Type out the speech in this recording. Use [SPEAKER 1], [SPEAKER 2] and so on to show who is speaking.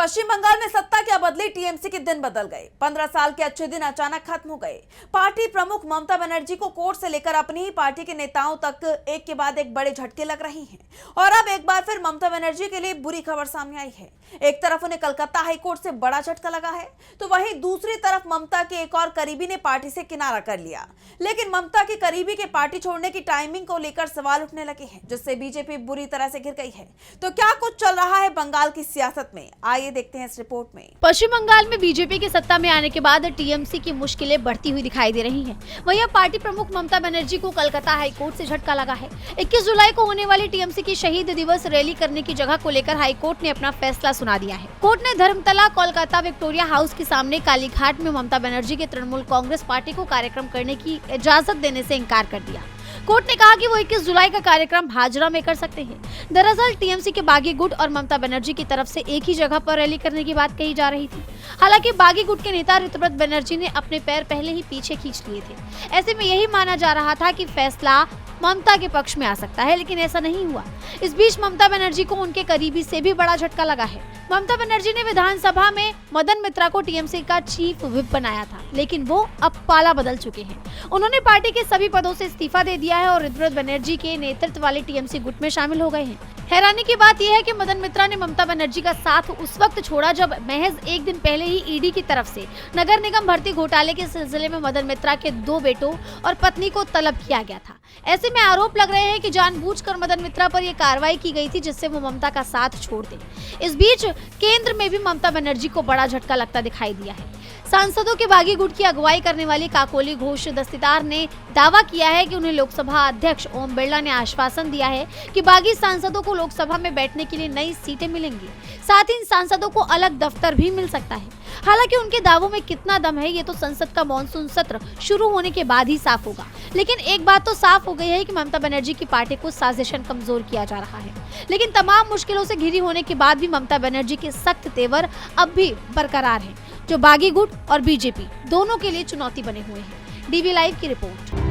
[SPEAKER 1] पश्चिम बंगाल में सत्ता क्या बदली, टीएमसी के दिन बदल गए। 15 साल के अच्छे दिन अचानक खत्म हो गए। पार्टी प्रमुख ममता बनर्जी को कोर्ट से लेकर अपनी ही पार्टी के नेताओं तक एक के बाद एक बड़े झटके लग रहे हैं और अब एक बार फिर ममता बनर्जी के लिए बुरी खबर सामने आई है। एक तरफ उन्हें कलकत्ता हाईकोर्ट से बड़ा झटका लगा है तो वहीं दूसरी तरफ ममता के एक और करीबी ने पार्टी से किनारा कर लिया। लेकिन ममता के करीबी के पार्टी छोड़ने की टाइमिंग को लेकर सवाल उठने लगे हैं, जिससे बीजेपी बुरी तरह से घिर गई है। तो क्या कुछ चल रहा है बंगाल की सियासत में, आइए देखते हैं इस रिपोर्ट में।
[SPEAKER 2] पश्चिम बंगाल में बीजेपी के सत्ता में आने के बाद टीएमसी की मुश्किलें बढ़ती हुई दिखाई दे रही हैं। वहीं अब पार्टी प्रमुख ममता बनर्जी को कलकत्ता हाईकोर्ट से झटका लगा है। 21 जुलाई को होने वाली टीएमसी की शहीद दिवस रैली करने की जगह को लेकर हाईकोर्ट ने अपना फैसला सुना दिया है। कोर्ट ने धर्मतला कोलकाता विक्टोरिया हाउस के सामने कालीघाट में ममता बनर्जी के तृणमूल कांग्रेस पार्टी को कार्यक्रम करने की इजाजत देने से इनकार कर दिया। कोर्ट ने कहा कि वो 21 जुलाई का कार्यक्रम हाजरा में कर सकते हैं। दरअसल टीएमसी के बागी गुट और ममता बनर्जी की तरफ से एक ही जगह पर रैली करने की बात कही जा रही थी। हालांकि बागी गुट के नेता ऋतुव्रत बनर्जी ने अपने पैर पहले ही पीछे खींच लिए थे। ऐसे में यही माना जा रहा था कि फैसला ममता के पक्ष में आ सकता है, लेकिन ऐसा नहीं हुआ। इस बीच ममता बनर्जी को उनके करीबी से भी बड़ा झटका लगा है। ममता बनर्जी ने विधानसभा में मदन मित्रा को टीएमसी का चीफ व्हिप बनाया था, लेकिन वो अब पाला बदल चुके हैं। उन्होंने पार्टी के सभी पदों से इस्तीफा दे दिया है और ऋतुव्रत बनर्जी के नेतृत्व वाले टीएमसी गुट में शामिल हो गए हैं। हैरानी की बात यह है कि मदन मित्रा ने ममता बनर्जी का साथ उस वक्त छोड़ा जब महज एक दिन पहले ही ईडी की तरफ से नगर निगम भर्ती घोटाले के सिलसिले में मदन मित्रा के 2 बेटों और पत्नी को तलब किया गया था। ऐसे में आरोप लग रहे हैं कि जानबूझकर मदन मित्रा पर यह कार्रवाई की गई थी जिससे वो ममता का साथ छोड़ दे। इस बीच केंद्र में भी ममता बनर्जी को बड़ा झटका लगता दिखाई दिया है। सांसदों के बागी गुट की अगुवाई करने वाली काकोली घोष दस्तीदार ने दावा किया है कि उन्हें लोकसभा अध्यक्ष ओम बिरला ने आश्वासन दिया है कि बागी सांसदों को लोकसभा में बैठने के लिए नई सीटें मिलेंगी। साथ ही इन सांसदों को अलग दफ्तर भी मिल सकता है। हालांकि उनके दावों में कितना दम है ये तो संसद का मॉनसून सत्र शुरू होने के बाद ही साफ होगा। लेकिन एक बात तो साफ हो गई है कि ममता बनर्जी की पार्टी को साजिशन कमजोर किया जा रहा है। लेकिन तमाम मुश्किलों से घिरी होने के बाद भी ममता बनर्जी के सख्त तेवर अब भी बरकरार हैं, जो बागी गुट और बीजेपी दोनों के लिए चुनौती बने हुए हैं। डीवी लाइव की रिपोर्ट।